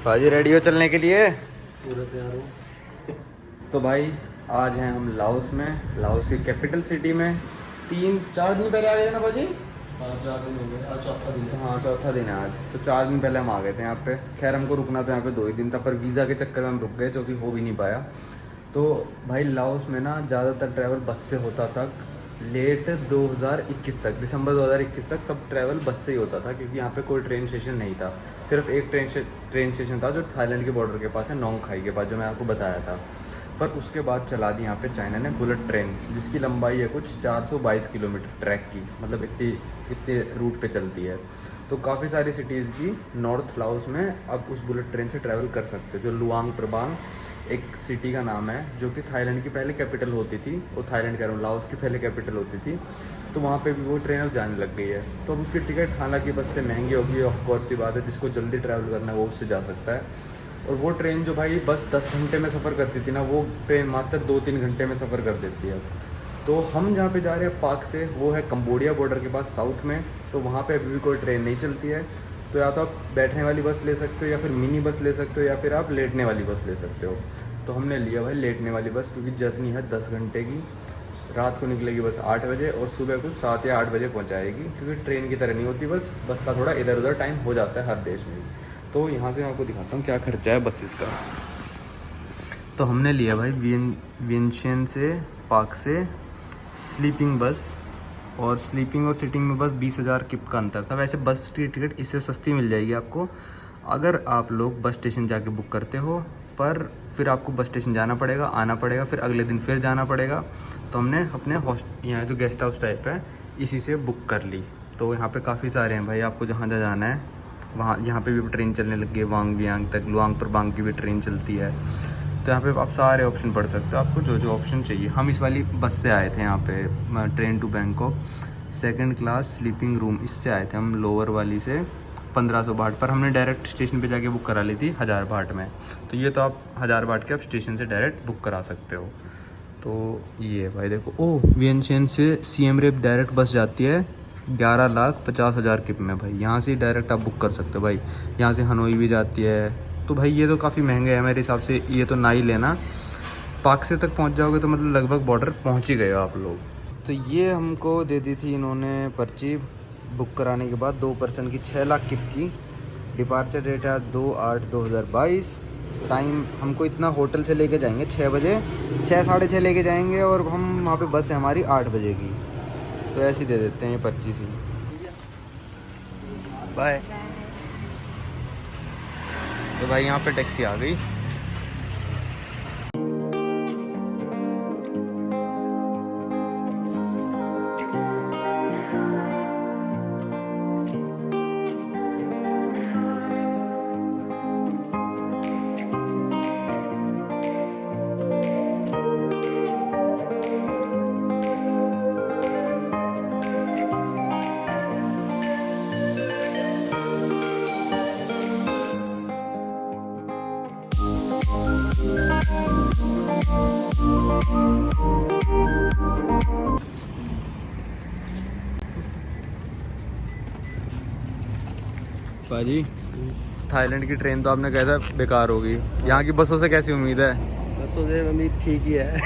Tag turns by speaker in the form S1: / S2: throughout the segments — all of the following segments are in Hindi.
S1: भाजी रेडी हो चलने के लिए?
S2: पूरा तैयार हो।
S1: तो भाई आज हैं हम लाओस में, लाओस की कैपिटल सिटी में। 3-4 दिन पहले आ गए थे ना भाजी?
S2: 4 दिन हो गए, आज चौथा दिन था।
S1: हाँ चौथा दिन है आज। तो 4 दिन पहले हम आ गए थे यहाँ पे। खैर हमको रुकना तो यहाँ पे 2 ही दिन था, पर वीज़ा के चक्कर में हम रुक गए, जो कि हो भी नहीं पाया। तो भाई लाओस में ना ज़्यादातर ट्रैवल बस से होता था। लेट 2021 तक, दिसंबर 2021 तक सब ट्रैवल बस से ही होता था, क्योंकि यहाँ पे कोई ट्रेन स्टेशन नहीं था। सिर्फ एक ट्रेन स्टेशन था जो थाईलैंड के बॉर्डर के पास है, नोंग खाई के पास, जो मैं आपको बताया था। पर उसके बाद चला दी यहाँ पे चाइना ने बुलेट ट्रेन, जिसकी लंबाई है कुछ 422 किलोमीटर ट्रैक की, मतलब इतने रूट पे चलती है। तो काफ़ी सारी सिटीज़ की नॉर्थ लाओस में अब उस बुलेट ट्रेन से ट्रैवल कर सकते हो। जो लुआंग प्रबांग एक सिटी का नाम है, जो कि थाईलैंड की पहले कैपिटल होती थी, वो थाईलैंड कह रहा हूँ, लाओस की पहले कैपिटल होती थी। तो वहाँ पे भी वो ट्रेन अब जाने लग गई है। तो अब उसकी टिकट हालांकि बस से महंगी होगी, ऑफ कोर्स सी बात है, जिसको जल्दी ट्रैवल करना है वो उससे जा सकता है। और वो ट्रेन जो भाई बस 10 घंटे में सफ़र करती थी ना, वो ट्रेन मात्र 2-3 घंटे में सफ़र कर देती है। तो हम जहाँ पे जा रहे हैं पाक से, वो है कंबोडिया बॉर्डर के पास साउथ में। तो वहाँ पे अभी भी कोई ट्रेन नहीं चलती है। तो या तो आप बैठने वाली बस ले सकते हो, या फिर मिनी बस ले सकते हो, या फिर आप लेटने वाली बस ले सकते हो। तो हमने लिया भाई लेटने वाली बस, क्योंकि जर्नी है 10 घंटे की। रात को निकलेगी बस 8 बजे और सुबह कुछ 7 या 8 बजे पहुँचाएगी, क्योंकि ट्रेन की तरह नहीं होती बस का थोड़ा इधर उधर टाइम हो जाता है हर देश में। तो यहाँ से मैं आपको दिखाता हूँ क्या खर्चा है बसेस का। तो हमने लिया भाई वियनशियन से पार्क से स्लीपिंग बस, और स्लीपिंग और सिटिंग में बस 20,000 किप का अंतर था। वैसे बस की टिकट इससे सस्ती मिल जाएगी आपको अगर आप लोग बस स्टेशन जाके बुक करते हो, पर फिर आपको बस स्टेशन जाना पड़ेगा, आना पड़ेगा, फिर अगले दिन फिर जाना पड़ेगा। तो हमने अपने यहाँ जो गेस्ट हाउस टाइप है इसी से बुक कर ली। तो यहाँ पे काफ़ी सारे हैं भाई, आपको जहाँ जहाँ जाना है वहाँ, यहाँ पे भी ट्रेन चलने लग गई, वांग बियांग तक, लुआंग प्रबांग की भी ट्रेन चलती है। तो यहाँ पे आप सारे ऑप्शन पढ़ सकते हो, आपको जो जो ऑप्शन चाहिए। हम इस वाली बस से आए थे यहाँ पे, train to Bangkok, 2nd class sleeping room, इससे आए थे हम, लोअर वाली से 1500 बाट। पर हमने डायरेक्ट स्टेशन पे जाके बुक करा ली थी 1000 बाट में। तो ये तो आप 1000 बाट के आप स्टेशन से डायरेक्ट बुक करा सकते हो। तो ये भाई देखो, ओ वियनशियन से सीएम रेप डायरेक्ट बस जाती है 11,50,000 किप में भाई। यहाँ से डायरेक्ट आप बुक कर सकते हो भाई। यहाँ से हनोई भी जाती है। तो भाई ये तो काफ़ी महंगा है मेरे हिसाब से, ये तो ना ही लेना। पाक से तक पहुँच जाओगे तो मतलब लगभग बॉर्डर पहुँच ही गए हो आप लोग। तो ये हमको दे दी थी इन्होंने पर्ची बुक कराने के बाद, 2 पर्सन की 6 लाख किप की। डिपार्चर डेट है 2/8/2022। टाइम हमको इतना होटल से लेके जाएंगे 6 बजे, 6 साढ़े 6 लेके जाएंगे, और हम वहाँ पे बस है हमारी 8 बजे की। तो ऐसे ही दे देते हैं ये पर्ची सी। बाय। तो भाई यहाँ पे टैक्सी आ गई। भाजी थाईलैंड की ट्रेन तो आपने कहा था बेकार होगी, यहाँ की बसों से कैसी उम्मीद है?
S2: बसों से उम्मीद ठीक ही है।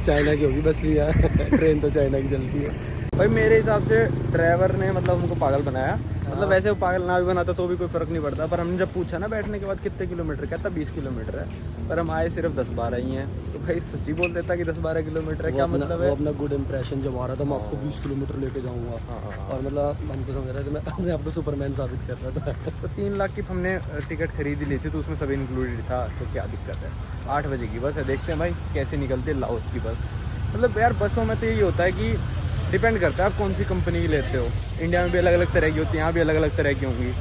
S2: चाइना की होगी बस लिया। ट्रेन तो चाइना की चलती है
S1: भाई। मेरे हिसाब से ड्राइवर ने मतलब हमको पागल बनाया। मतलब वैसे वो पागल ना भी बनाता तो भी कोई फ़र्क नहीं पड़ता। पर हमने जब पूछा ना बैठने के बाद कितने किलोमीटर, कहता 20 किलोमीटर है, पर हम आए सिर्फ 10-12 ही हैं। तो भाई सच्ची बोल देता कि 10-12 किलोमीटर है, क्या मतलब है?
S2: वो अपना गुड इंप्रेशन जब आ रहा था, मैं आपको 20 किलोमीटर लेके जाऊँगा। और मतलब हमको समझ रहा था, मैं अपने आपको सुपरमैन साबित कर रहा था।
S1: तो 3 लाख की हमने टिकट खरीदी ली थी, तो उसमें सब इंक्लूडेड था। तो क्या दिक्कत है? 8 बजे की बस है, देखते हैं भाई कैसे निकलती है लाओस की बस। मतलब यार बसों में तो यही होता है कि डिपेंड करता है आप कौन सी कंपनी की लेते हो। इंडिया में भी अलग अलग तरह की होती है, यहाँ भी अलग अलग तरह की होंगी।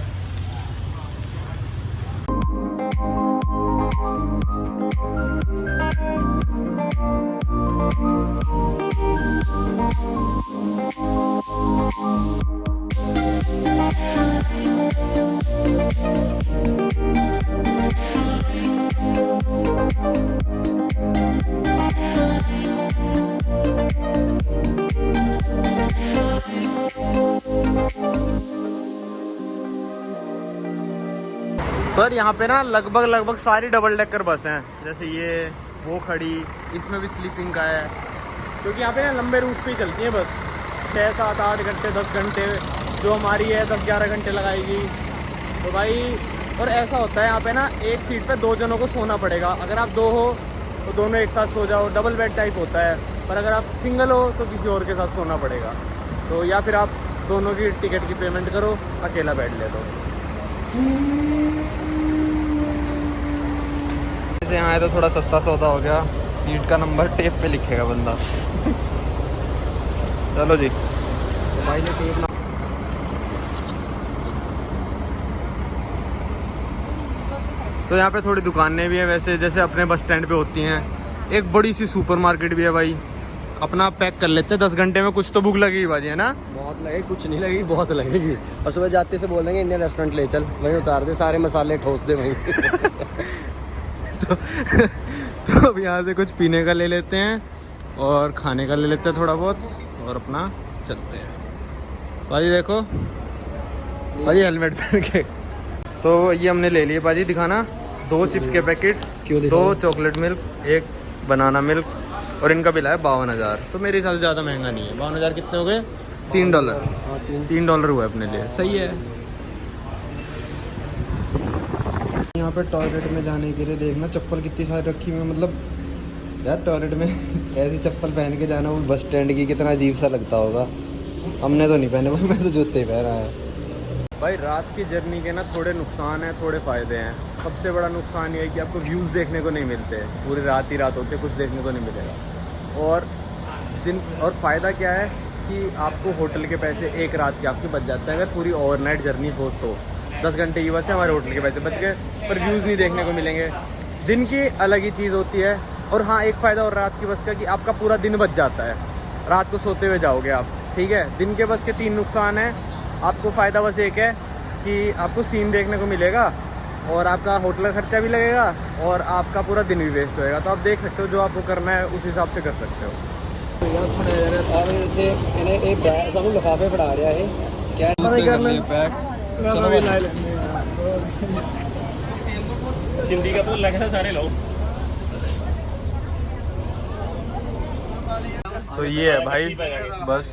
S1: सर यहाँ पे ना लगभग सारी डबल डेकर बस हैं, जैसे ये वो खड़ी, इसमें भी स्लीपिंग का है, क्योंकि यहाँ पे ना लंबे रूट पे ही चलती है बस, 6, 7, 8 घंटे, 10 घंटे, जो हमारी है 10-11 घंटे लगाएगी। तो भाई, और ऐसा होता है यहाँ पे ना, एक सीट पे 2 जनों को सोना पड़ेगा। अगर आप 2 हो तो दोनों एक साथ सो जाओ, डबल बेड टाइप होता है। पर अगर आप सिंगल हो तो किसी और के साथ सोना पड़ेगा। तो या फिर आप दोनों की टिकट की पेमेंट करो, अकेला बेड ले लो। यहाँ आए तो थोड़ा सस्ता सौदा हो गया, सीट का नंबर टेप पे लिखेगा बंदा। चलो जी,
S2: भाई ने टेप ना,
S1: तो यहाँ पे थोड़ी दुकानें भी हैं वैसे, जैसे अपने बस स्टैंड पे होती हैं। एक बड़ी सी सुपरमार्केट भी है भाई, अपना पैक कर लेते हैं 10 घंटे में। कुछ तो भूख लगेगी बाजी, है ना?
S2: बहुत लगे, कुछ नहीं लगेगी, बहुत लगेगी। और सुबह जाते से बोल देंगे इंडियन रेस्टोरेंट ले चल, वहीं उतार दे, सारे मसाले ठोस दे वहीं।
S1: तो अब यहाँ से कुछ पीने का ले लेते हैं और खाने का ले लेते हैं थोड़ा बहुत, और अपना चलते हैं। बाजी देखो, बाजी हेलमेट पहन के। तो ये हमने ले लिए बाजी, दिखाना। 2 चिप्स के packet, 2 chocolate milk, 1 banana milk, और इनका बिल है 52,000। तो मेरे हिसाब से ज़्यादा महंगा नहीं है। 52,000 कितने हो गए? $3।
S2: हाँ,
S1: $3 हुआ अपने लिए, सही है।
S3: यहाँ पे टॉयलेट में जाने के लिए देखना चप्पल कितनी सारी रखी हुई है। मतलब यार टॉयलेट में ऐसी चप्पल पहन के जाना वो बस स्टैंड की, कितना अजीब सा लगता होगा। हमने तो नहीं पहने भाई, मैं तो जूते ही पहना है।
S1: भाई रात की जर्नी के ना थोड़े नुकसान हैं, थोड़े फ़ायदे हैं। सबसे बड़ा नुकसान ये है कि आपको व्यूज़ देखने को नहीं मिलते, पूरी रात ही रात होते, कुछ देखने को नहीं मिलेगा। और फ़ायदा क्या है कि आपको होटल के पैसे एक रात के आपके बच जाते हैं। अगर पूरी ओवरनाइट जर्नी हो तो 10 घंटे की बस है, हमारे होटल के पैसे बच गए, पर व्यूज़ नहीं देखने को मिलेंगे। दिन की अलग ही चीज़ होती है। और हाँ, एक फ़ायदा और रात की बस का कि आपका पूरा दिन बच जाता है, रात को सोते हुए जाओगे आप, ठीक है। दिन के बस के 3 नुकसान हैं। आपको फ़ायदा बस एक है कि आपको सीन देखने को मिलेगा, और आपका होटल का खर्चा भी लगेगा, और आपका पूरा दिन भी वेस्ट होएगा। तो आप देख सकते हो, जो आपको करना है उस हिसाब से कर सकते हो।
S2: लिफाफे पढ़ा रहा है क्या
S4: हिंदी का बोल लगा सारे लोग।
S1: तो ये है भाई बस।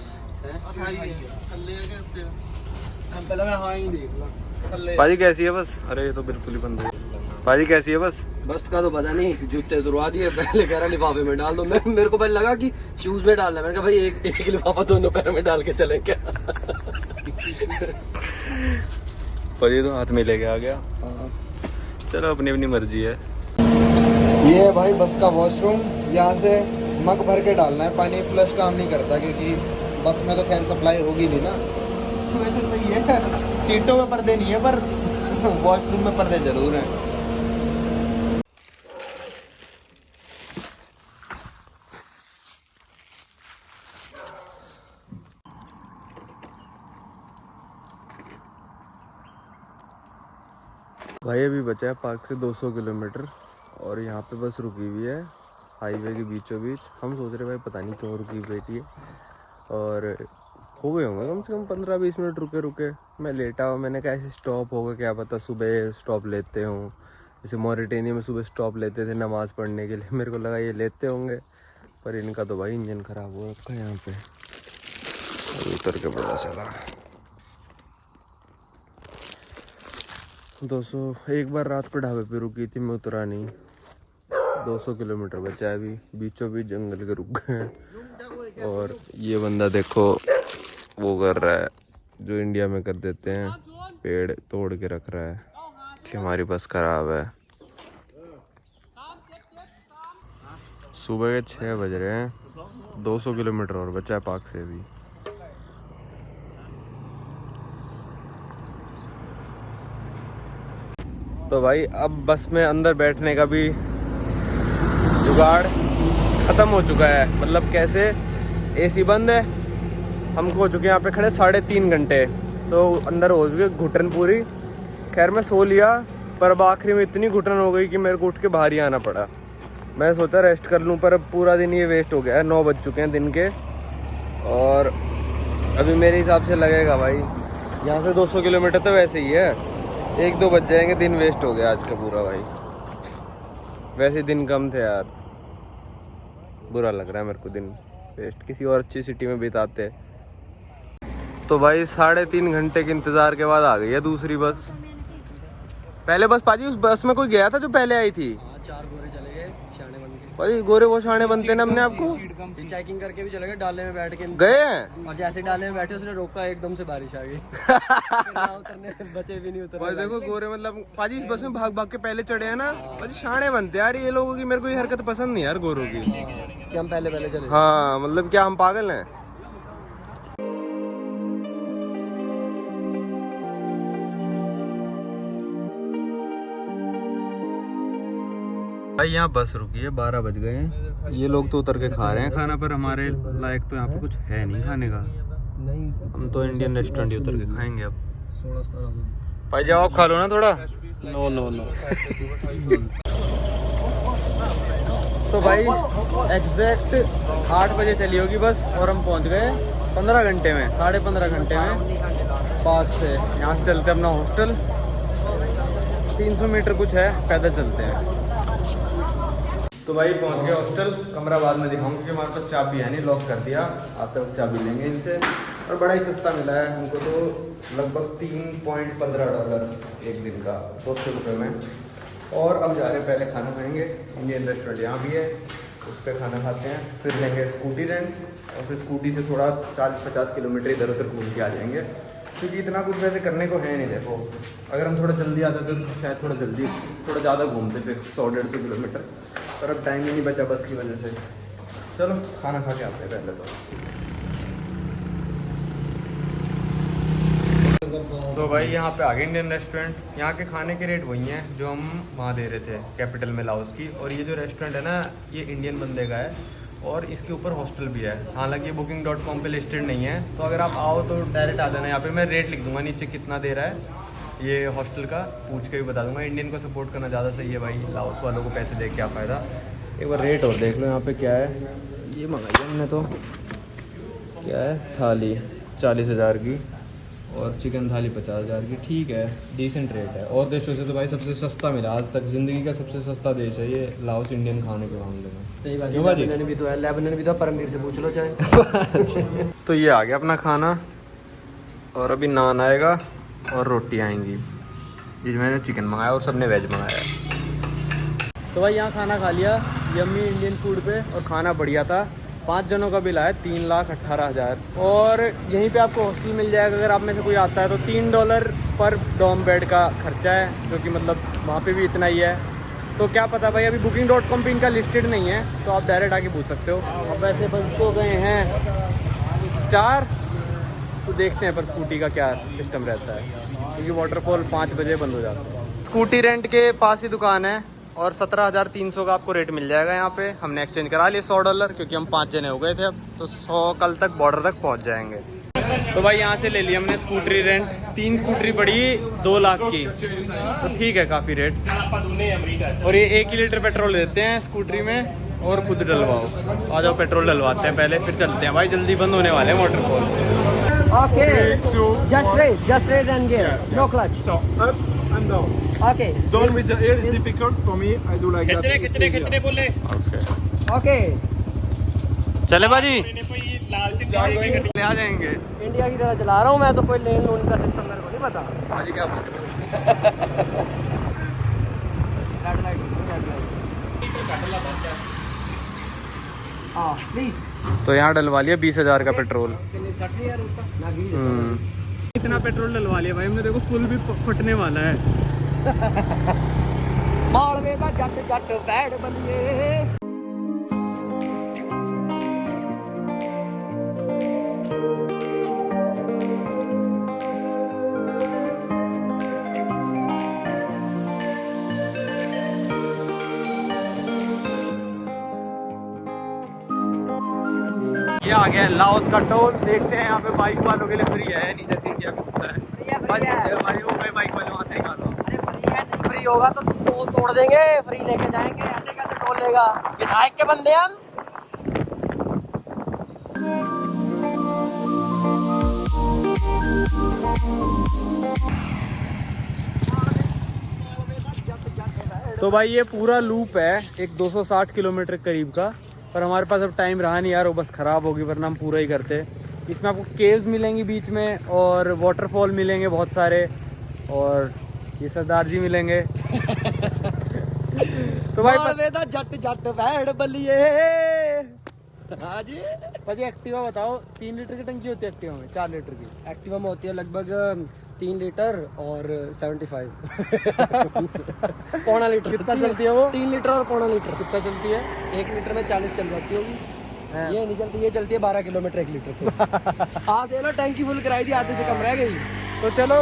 S1: भाजी कैसी है बस? अरे ये तो बिल्कुल ही बंद है। भाजी कैसी है बस?
S2: बस का तो पता नहीं, जूते उतरवा दिए, पहले कह रहा लिफाफे में डाल दो। मेरे को पहले लगा कि शूज में डालना है, मैंने कहा भाई एक लिफाफा दोनों पैरों में डाल के चले क्या।
S1: भाजी तो हाथ में लेके आ गया। चलो, अपनी अपनी मर्जी है।
S3: ये है भाई बस का वॉशरूम, यहाँ से मग भर के डालना है पानी, फ्लश काम नहीं करता क्योंकि बस में तो खैर सप्लाई होगी नहीं ना। वैसे सही है, सीटों में पर्दे नहीं है पर वॉशरूम में पर्दे जरूर हैं।
S1: भाई अभी बचा है पार्क से 200 किलोमीटर, और यहाँ पे बस रुकी हुई है हाईवे के बीचों बीच। हम सोच रहे भाई पता नहीं क्यों रुकी बैठी है, और हो गए होंगे कम से कम 15-20 मिनट रुके रुके। मैं लेटा हुआ, मैंने कहा ऐसे स्टॉप होगा क्या पता, सुबह स्टॉप लेते हों, जैसे मॉरिटेनिया में सुबह स्टॉप लेते थे नमाज़ पढ़ने के लिए। मेरे को लगा ये लेते होंगे, पर इनका तो भाई इंजन ख़राब हो रखा है यहाँ पे। उतर के पता चला 200। एक बार रात को ढाबे पे रुकी थी, मैं उतरा नहीं। 200 किलोमीटर बचा है, अभी बीचों बीच जंगल के रुक गए हैं। और ये बंदा देखो वो कर रहा है जो इंडिया में कर देते हैं, पेड़ तोड़ के रख रहा है कि हमारी बस खराब है। सुबह के 6 बज रहे हैं, 200 किलोमीटर और बचा है पार्क से भी। तो भाई अब बस में अंदर बैठने का भी जुगाड़ ख़त्म हो चुका है। मतलब कैसे, एसी बंद है, हम हो चुके हैं यहाँ पे खड़े 3.5 घंटे, तो अंदर हो चुके घुटन पूरी। खैर मैं सो लिया, पर अब आखिरी में इतनी घुटन हो गई कि मेरे को उठ के बाहर ही आना पड़ा। मैं सोचा रेस्ट कर लूँ, पर अब पूरा दिन ये वेस्ट हो गया है। 9 बज चुके हैं दिन के, और अभी मेरे हिसाब से लगेगा भाई यहाँ से 200 किलोमीटर तो वैसे ही है, 1-2 बज जाएंगे, दिन वेस्ट हो गया आज का पूरा भाई। वैसे दिन कम थे यार, बुरा लग रहा है मेरे को दिन वेस्ट, किसी और अच्छी सिटी में बिताते। तो भाई 3.5 घंटे के इंतज़ार के बाद आ गई है दूसरी बस। पहले बस पाजी उस बस में कोई गया था जो पहले आई थी?
S2: 4 गोरे चले गए शाने बन के।
S1: भाई गोरे वो शाने बनते ना, हमने आपको
S2: चेकिंग करके भी चले गए, डाले में बैठ के
S1: गए हैं।
S2: और जैसे डाले में बैठे उसने रोका, एकदम से बारिश आ गई। फिर ना उतरने बचे भी नहीं उतर।
S1: भाई देखो गोरे मतलब पाजी इस बस में भाग भाग के पहले चढ़े हैं ना, पाजी शाने बनते यार ये लोगों की। मेरे को ये हरकत पसंद नहीं यार गोरों की,
S2: कि हम पहले चले।
S1: हाँ मतलब क्या हम पागल हैं? भाई यहाँ बस रुकी है, 12 बज गए हैं। ये लोग तो उतर के खा रहे हैं खाना, पर हमारे लायक तो यहाँ पे कुछ है नहीं खाने का।
S2: नहीं,
S1: हम तो इंडियन रेस्टोरेंट ही उतर के खाएंगे अब।
S2: 16
S1: भाई जाओ आप खा लो ना थोड़ा।
S2: No no no.
S1: तो भाई एग्जैक्ट 8 बजे चली होगी बस, और हम पहुँच गए 15 घंटे में, 15.5 घंटे में पास से। यहाँ से चलते अपना हॉस्टल, 300 मीटर कुछ है, पैदल चलते हैं। तो भाई पहुंच गए हॉस्टल। कमरा बाद में दिखाऊंगा क्योंकि हमारे पास चाबी है नहीं, लॉक कर दिया। आते वक्त चाबी लेंगे इनसे। और बड़ा ही सस्ता मिला है हमको तो, लगभग $3.15 एक दिन का, 200 रुपये में। और अब जा रहे हैं, पहले खाना खाएंगे। इंडियन रेस्टोरेंट यहाँ भी है, उस पर खाना खाते हैं, फिर लेंगे स्कूटी रेंट, और फिर स्कूटी से थोड़ा 40-50 किलोमीटर इधर उधर घूम के आ जाएंगे, क्योंकि इतना कुछ वैसे करने को है नहीं। देखो अगर हम थोड़ा जल्दी आते तो शायद थोड़ा ज़्यादा घूमते, फिर 100-150 किलोमीटर, पर अब टाइम ही नहीं बचा बस की वजह से। चलो खाना खा के आते हैं पहले तो भाई यहाँ पे आ गए इंडियन रेस्टोरेंट। यहाँ के खाने के रेट वही हैं जो हम वहाँ दे रहे थे कैपिटल में, लाओस की। और ये जो रेस्टोरेंट है ना, ये इंडियन बंदे का है, और इसके ऊपर हॉस्टल भी है। हालांकि ये booking.com पे लिस्टेड नहीं है, तो अगर आप आओ तो डायरेक्ट आ जाना। यहाँ पे मैं रेट लिख दूंगा नीचे कितना दे रहा है ये हॉस्टल का, पूछ के भी बता दूंगा। इंडियन को सपोर्ट करना ज़्यादा सही है भाई, लाओस वालों को पैसे दे क्या फ़ायदा। एक बार रेट और देख लो यहाँ पे क्या है। ये मंगाई हमने तो, क्या है, थाली 40,000 की, और चिकन थाली 50,000 की। ठीक है, डिसेंट रेट है। और देशों से तो भाई सबसे सस्ता मिला आज तक, ज़िंदगी का सबसे सस्ता देश है ये लाओस, इंडियन खाने के मामले में।
S2: क्यों भाई? लेबनान भी तो है, लेबनान भी तो, परमवीर से पूछ लो चाहे।
S1: तो ये आ गया अपना खाना, और अभी नान आएगा और रोटी आएंगी। ये मैंने चिकन मंगाया और सबने वेज मंगाया है। तो भाई यहाँ खाना खा लिया यम्मी इंडियन फूड पे, और खाना बढ़िया था। 5 जनों का बिल आया $3,18,000। और यहीं पे आपको हॉस्टल मिल जाएगा अगर आप में से कोई आता है तो। $3 पर डॉर्म बेड का खर्चा है, जो कि मतलब वहाँ पे भी इतना ही है। तो क्या पता भाई, अभी booking.com पे इनका लिस्टेड नहीं है, तो आप डायरेक्ट आके पूछ सकते हो। अब वैसे बस तो गए हैं 4, तो देखते हैं पर स्कूटी का क्या सिस्टम रहता है, क्योंकि वाटरफॉल 5 बजे बंद हो जाता है। स्कूटी रेंट के पास ही दुकान है, और 17,300 का आपको रेट मिल जाएगा यहाँ पे। हमने एक्सचेंज करा लिया $100, क्योंकि हम 5 जने हो गए थे अब, तो 100 कल तक बॉर्डर तक पहुँच जाएंगे। तो भाई यहाँ से ले लिया हमने स्कूटरी रेंट, 3 स्कूटरी पड़ी 2 लाख की, तो ठीक है काफ़ी रेट। और ये 1 लीटर पेट्रोल देते हैं स्कूटरी में, और खुद डलवाओ। आ जाओ पेट्रोल डलवाते हैं पहले, फिर चलते हैं भाई, जल्दी बंद होने वाले हैं waterfall.
S2: Okay, just raise and gear, no clutch.
S5: So up and down.
S2: Okay,
S5: Down with the air is difficult for me. I do like that.
S4: खिचड़े बोले
S2: okay.
S1: चले बाजी,
S4: लाल
S1: ले आ जाएंगे।
S2: इंडिया की तरह चला रहा हूँ मैं तो, कोई लेन लोन का सिस्टम मेरे को नहीं पता।
S1: बाजी क्या बोल रहे हो?
S2: रेड लाइट, हाँ प्लीज।
S1: तो यहाँ डलवा लिया 20,000 का पेट्रोल।
S2: 60,000 होता ना, 20।
S1: इतना पेट्रोल डलवा लिया भाई हमने, देखो पुल भी फटने वाला है।
S2: मालवे का जट जट बैठ बनिए।
S1: ये आ गया लाओस का टोल। देखते हैं यहाँ पे बाइक वालों के लिए फ्री है नहीं, जैसे इंडिया में होता है। भाई वो भाई बाइक वाले वहाँ से निकालो।
S2: अरे फ्री है, नहीं फ्री होगा तो टोल तोड़ देंगे, फ्री लेके जाएंगे। ऐसे कैसे टोल लेगा? विधायक के बंदे हम।
S1: तो भाई ये पूरा लूप है एक 260 किलोमीटर करीब का, पर हमारे पास अब टाइम रहा नहीं यार, वो बस ख़राब होगी, वरना हम पूरा ही करते। इसमें आपको केव्स मिलेंगी बीच में और वाटरफॉल मिलेंगे बहुत सारे, और ये सरदार जी मिलेंगे। तो भाई
S2: जट जट बैठ बलिए
S1: भाजी एक्टिवा बताओ, 3 लीटर की टंकी होती है एक्टिवा में, 4 लीटर की?
S2: एक्टिवा में होती है लगभग 3 लीटर और 75 पौना लीटर।
S1: कितना चलती है वो?
S2: 3 लीटर और पौना लीटर।
S1: कितना चलती है?
S2: 1 लीटर में 40 चल जाती होगी।
S1: हाँ।
S2: ये नहीं चलती, ये चलती है 12 किलोमीटर 1 लीटर से। आप देख लो, टंकी फुल कराई थी, आधे से कम रह गई।
S1: तो चलो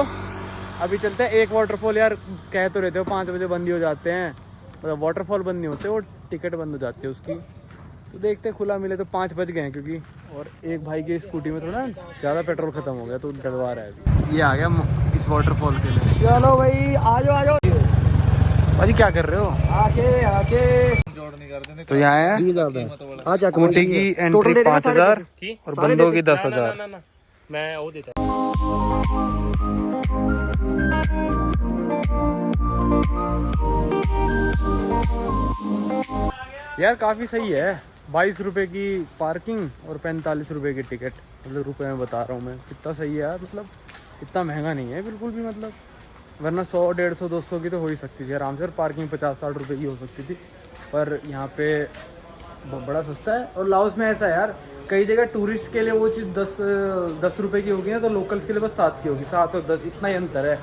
S1: अभी चलते हैं। एक वाटरफॉल यार कह तो रहते हो 5 बजे बंद ही हो जाते हैं, मतलब वाटरफॉल बंद नहीं होते, वो टिकट बंद हो जाती है उसकी। तो देखते हैं खुला मिले तो 5 बज गए हैं, क्योंकि और एक भाई की स्कूटी में थोड़ा ज़्यादा पेट्रोल ख़त्म हो गया तो डलवा रहा है अभी। ये आ गया इस वाटरफॉल के लिए।
S2: चलो भाई आ जाओ
S1: भाजी क्या कर रहे हो?
S2: आके आके
S1: तो यहाँ है स्कूटी की एंट्री 5000 और बंदों की 10,000।
S4: मैं वो देता
S1: यार काफ़ी सही है, 22 रुपये की पार्किंग और 45 रुपये की टिकट, मतलब रुपये में बता रहा हूँ मैं, कितना सही है यार, मतलब इतना महंगा नहीं है बिल्कुल भी, मतलब वरना 100, 150, 200 की तो हो ही सकती थी आराम से, और पार्किंग 50-60 रुपये की हो सकती थी, पर यहाँ पे बड़ा सस्ता है। और लाओस में ऐसा है यार, कई जगह टूरिस्ट के लिए वो चीज़ 10 रुपये की होगी ना, तो लोकल्स के लिए बस 7 की होगी, 7 और 10 इतना ही अंतर है,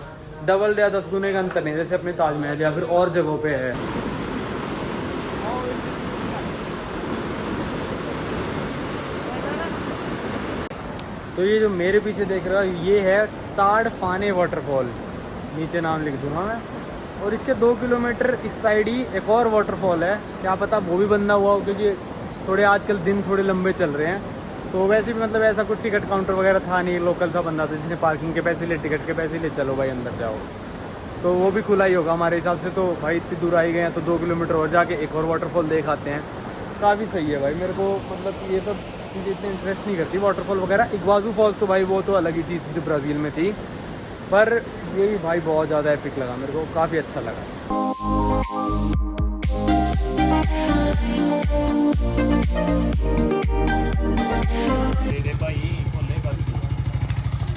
S1: डबल या 10 गुने का अंतर नहीं, जैसे अपने ताजमहल या फिर और जगहों पे है। तो ये जो मेरे पीछे देख रहा है ये है ताड़ फाने वाटरफॉल, नीचे नाम लिख दूंगा मैं। और इसके 2 किलोमीटर इस साइड ही एक और वाटरफॉल है, क्या पता वो भी बंदा हुआ हो, क्योंकि थोड़े आजकल दिन थोड़े लंबे चल रहे हैं, तो वैसे भी मतलब ऐसा कुछ टिकट काउंटर वगैरह था नहीं, लोकल सा बंदा था जिसने पार्किंग के पैसे ले, टिकट के पैसे ले, चलो भाई अंदर जाओ, तो वो भी खुला ही होगा हमारे हिसाब से। तो भाई इतनी दूर आई गए हैं तो 2 किलोमीटर और जाके एक और वाटरफॉल देख आते हैं। काफ़ी सही है भाई, मेरे को मतलब ये सब चीज़ें इतनी इंटरेस्ट नहीं करती, वाटरफॉल वगैरह। इग्वाजू फॉल्स तो भाई वो तो अलग ही चीज़ थी जो ब्राज़ील में थी, पर ये भी भाई बहुत ज़्यादा एपिक लगा मेरे को, काफ़ी अच्छा लगा।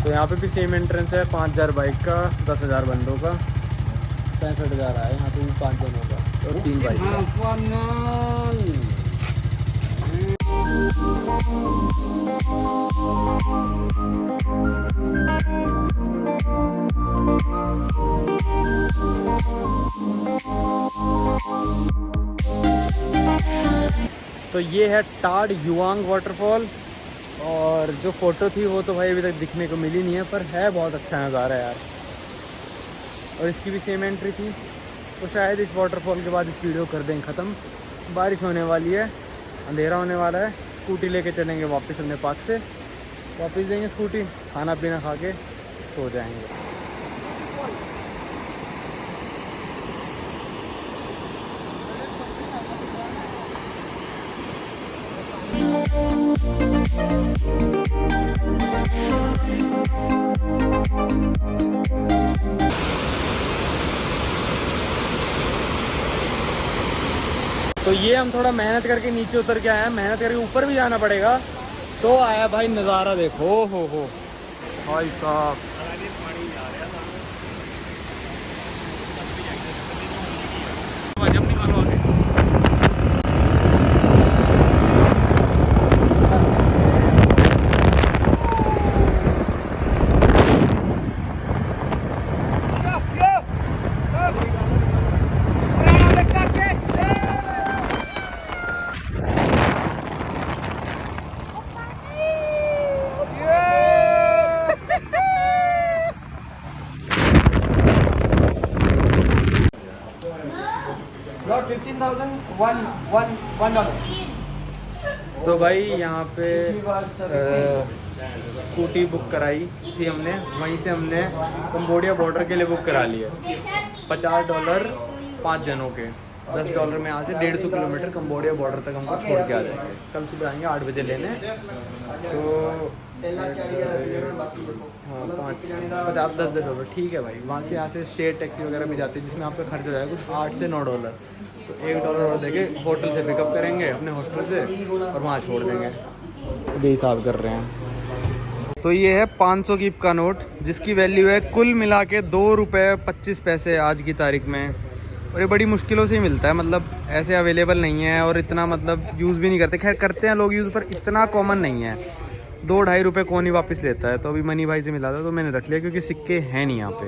S1: तो यहाँ पे भी सेम एंट्रेंस है, 5000 बाइक का, 10,000 बंदों का, 65,000 आया यहाँ पे भी 5 जनों का और 3 बाइक का। तो ये है टाड युआंग वाटरफॉल, और जो फ़ोटो थी वो तो भाई अभी तक दिखने को मिली नहीं है, पर है बहुत अच्छा नज़ारा यार। और इसकी भी सेम एंट्री थी, तो शायद इस वाटरफॉल के बाद इस वीडियो कर देंगे ख़त्म। बारिश होने वाली है, अंधेरा होने वाला है, स्कूटी लेके चलेंगे वापस अपने पार्क से, वापस देंगे स्कूटी, खाना पीना खा के सो जाएंगे। तो ये हम थोड़ा मेहनत करके नीचे उतर के आए हैं, मेहनत करके ऊपर भी जाना पड़ेगा, तो आया भाई नज़ारा देखो, हो भाई साहब। तो भाई यहाँ पे स्कूटी बुक कराई थी हमने, वहीं से हमने कंबोडिया बॉर्डर के लिए बुक करा ली है, $50 5 जनों के। $10 में यहाँ से 150 किलोमीटर कंबोडिया बॉर्डर तक हमको छोड़ के आ जाएंगे। कल सुबह आएंगे 8 बजे लेने। तो हाँ 50-10 ठीक है भाई। वहाँ से यहाँ से स्टेट टैक्सी वगैरह भी जाती है जिसमें आपका खर्च हो जाएगा कुछ $8 से $9। तो $1 और देके होटल से पिकअप करेंगे अपने हॉस्टल से और वहाँ छोड़ देंगे। ये हिसाब कर रहे हैं। तो ये है 500 की का नोट जिसकी वैल्यू है कुल मिला के ₹2.25 आज की तारीख में। और ये बड़ी मुश्किलों से ही मिलता है, मतलब ऐसे अवेलेबल नहीं है और इतना मतलब यूज़ भी नहीं करते। खैर करते हैं लोग यूज़, पर इतना कॉमन नहीं है। 2-2.5 रुपये कौन ही वापस लेता है। तो अभी मनी भाई से मिला था तो मैंने रख लिया क्योंकि सिक्के हैं नहीं यहाँ पे।